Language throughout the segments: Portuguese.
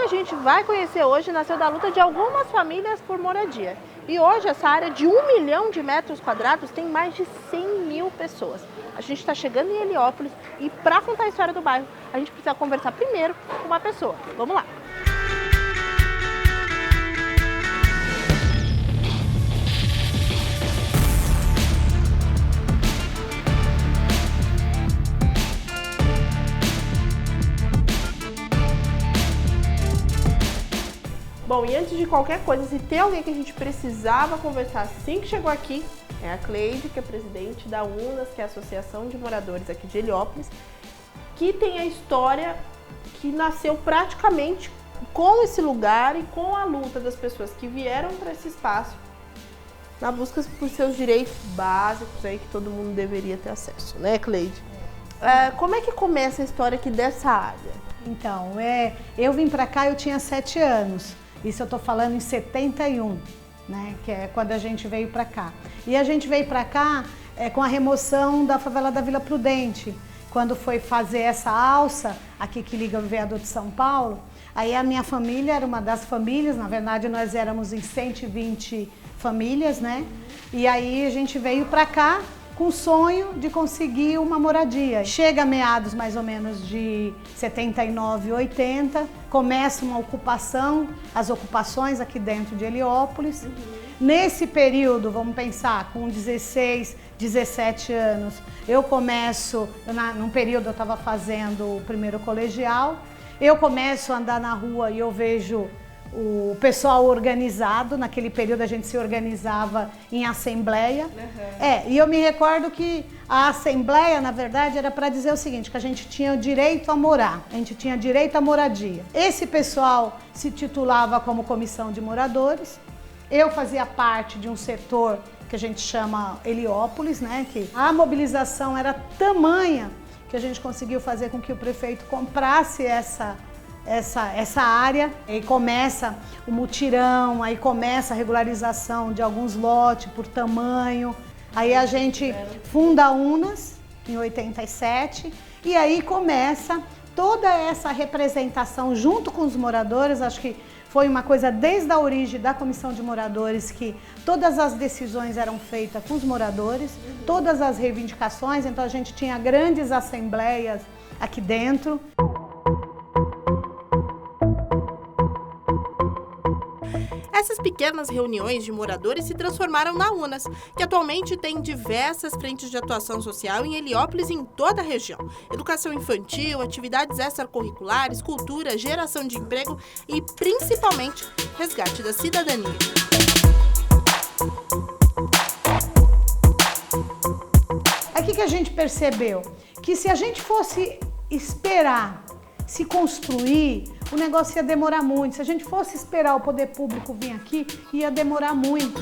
que a gente vai conhecer hoje nasceu da luta de algumas famílias por moradia. E hoje essa área de 1 milhão de metros quadrados tem mais de 100 mil pessoas. A gente está chegando em Heliópolis e para contar a história do bairro, a gente precisa conversar primeiro com uma pessoa. Vamos lá! Bom, e antes de qualquer coisa, se tem alguém que a gente precisava conversar assim que chegou aqui, é a Cleide, que é presidente da UNAS, que é a Associação de Moradores aqui de Heliópolis, que tem a história que nasceu praticamente com esse lugar e com a luta das pessoas que vieram para esse espaço na busca por seus direitos básicos aí que todo mundo deveria ter acesso, né, Cleide? Como é que começa a história aqui dessa área? Então, eu vim para cá, eu tinha 7 anos. Isso eu tô falando em 71, né? Que é quando a gente veio para cá. E a gente veio para cá com a remoção da favela da Vila Prudente. Quando foi fazer essa alça, aqui que liga o viaduto de São Paulo, aí a minha família era uma das famílias, na verdade nós éramos em 120 famílias, né? E aí a gente veio para cá com o sonho de conseguir uma moradia. Chega a meados mais ou menos de 79, 80, começa uma ocupação, as ocupações aqui dentro de Heliópolis. Nesse período, vamos pensar, com 16, 17 anos, eu começo, num período eu estava fazendo o primeiro colegial, eu começo a andar na rua e eu vejo o pessoal organizado. Naquele período a gente se organizava em assembleia. E eu me recordo que a assembleia, na verdade, era para dizer o seguinte, que a gente tinha direito a morar, a gente tinha direito à moradia. Esse pessoal se titulava como comissão de moradores. Eu fazia parte de um setor que a gente chama Heliópolis, né? Que a mobilização era tamanha que a gente conseguiu fazer com que o prefeito comprasse essa área, e começa o mutirão, aí começa a regularização de alguns lotes por tamanho, aí a gente funda a UNAS em 87 e aí começa toda essa representação junto com os moradores. Acho que foi uma coisa desde a origem da comissão de moradores que todas as decisões eram feitas com os moradores, todas as reivindicações, então a gente tinha grandes assembleias aqui dentro. Essas pequenas reuniões de moradores se transformaram na UNAS, que atualmente tem diversas frentes de atuação social em Heliópolis e em toda a região. Educação infantil, atividades extracurriculares, cultura, geração de emprego e, principalmente, resgate da cidadania. Aqui que a gente percebeu que se a gente fosse esperar se construir, o negócio ia demorar muito. Se a gente fosse esperar o poder público vir aqui, ia demorar muito.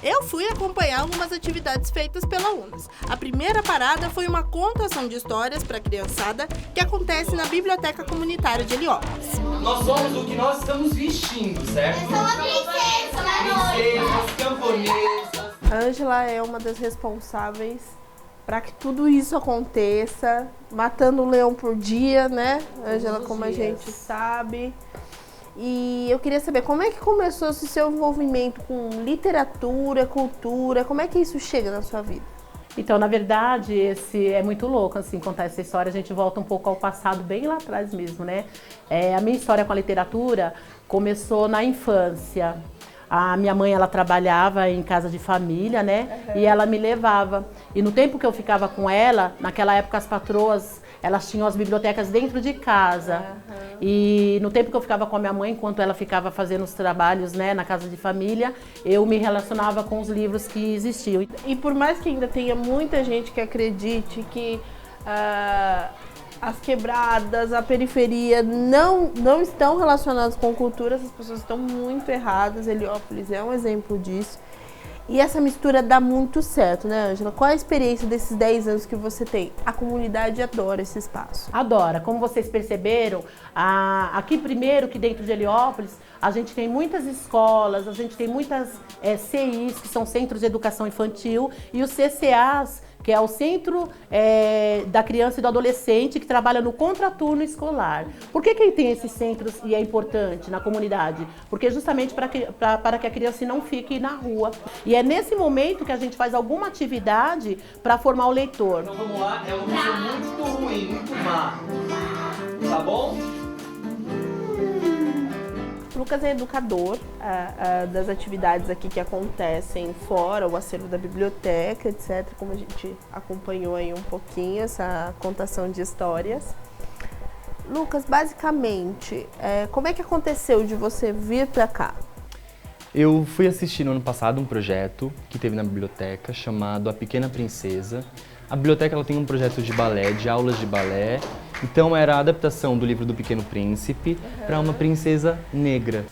Eu fui acompanhar algumas atividades feitas pela UNAS. A primeira parada foi uma contação de histórias para a criançada que acontece na Biblioteca Comunitária de Heliópolis. Nós somos o que nós estamos vestindo, certo? Eu sou uma princesa, Princesas, camponesas. A Ângela é uma das responsáveis para que tudo isso aconteça, matando um leão por dia, né, Ângela, como a gente sabe. E eu queria saber como é que começou esse seu envolvimento com literatura, cultura, como é que isso chega na sua vida? Então, na verdade, esse é muito louco, assim, contar essa história. A gente volta um pouco ao passado, bem lá atrás mesmo, né? A minha história com a literatura começou na infância. A minha mãe, ela trabalhava em casa de família, né? E ela me levava. E no tempo que eu ficava com ela, naquela época as patroas, elas tinham as bibliotecas dentro de casa. E no tempo que eu ficava com a minha mãe, enquanto ela ficava fazendo os trabalhos, né, na casa de família, eu me relacionava com os livros que existiam. E por mais que ainda tenha muita gente que acredite que as quebradas, a periferia não estão relacionadas com cultura, essas pessoas estão muito erradas. Heliópolis é um exemplo disso. E essa mistura dá muito certo, né, Ângela? Qual é a experiência desses 10 anos que você tem? A comunidade adora esse espaço. Adora. Como vocês perceberam, aqui primeiro que dentro de Heliópolis, a gente tem muitas escolas, a gente tem muitas CIs, que são Centros de Educação Infantil, e os CCAs, que é o Centro da Criança e do Adolescente, que trabalha no contraturno escolar. Por que tem esses centros e é importante na comunidade? Porque justamente para que a criança não fique na rua. E é nesse momento que a gente faz alguma atividade para formar o leitor. Então vamos lá, é uma pessoa muito ruim, muito má. Tá bom? Lucas é educador das atividades aqui que acontecem fora, o acervo da biblioteca, etc. Como a gente acompanhou aí um pouquinho essa contação de histórias. Lucas, basicamente, como é que aconteceu de você vir para cá? Eu fui assistir no ano passado um projeto que teve na biblioteca chamado A Pequena Princesa. A biblioteca ela tem um projeto de balé, de aulas de balé. Então era a adaptação do livro do Pequeno Príncipe para uma princesa negra.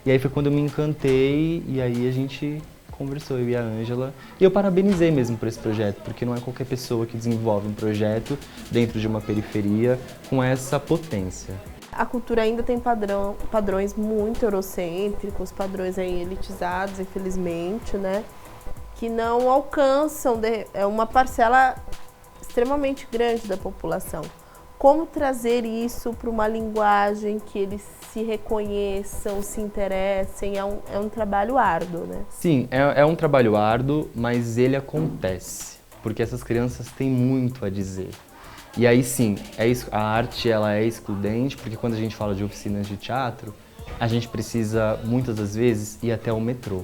E aí foi quando eu me encantei e aí a gente conversou, eu e a Ângela. E eu parabenizei mesmo por esse projeto, porque não é qualquer pessoa que desenvolve um projeto dentro de uma periferia com essa potência. A cultura ainda tem padrões muito eurocêntricos, padrões aí elitizados, infelizmente, né? Que não alcançam uma parcela extremamente grande da população. Como trazer isso para uma linguagem que eles se reconheçam, se interessem? É um trabalho árduo, né? Sim, é um trabalho árduo, mas ele acontece, porque essas crianças têm muito a dizer. E aí sim, a arte ela é excludente, porque quando a gente fala de oficinas de teatro, a gente precisa muitas das vezes ir até o metrô.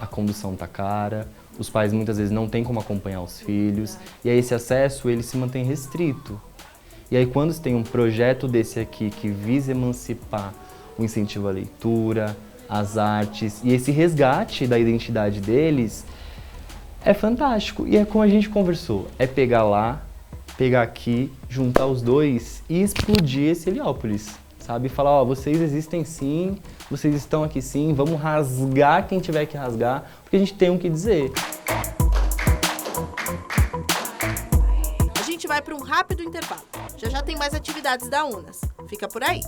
A condução tá cara, os pais muitas vezes não têm como acompanhar os filhos, e aí esse acesso ele se mantém restrito. E aí quando você tem um projeto desse aqui que visa emancipar o incentivo à leitura, às artes e esse resgate da identidade deles, é fantástico. E é como a gente conversou, é pegar lá, pegar aqui, juntar os dois e explodir esse Heliópolis, sabe? Falar, ó, vocês existem sim, vocês estão aqui sim, vamos rasgar quem tiver que rasgar, porque a gente tem o que dizer. A gente vai para um rápido intervalo. Já tem mais atividades da UNAS. Fica por aí.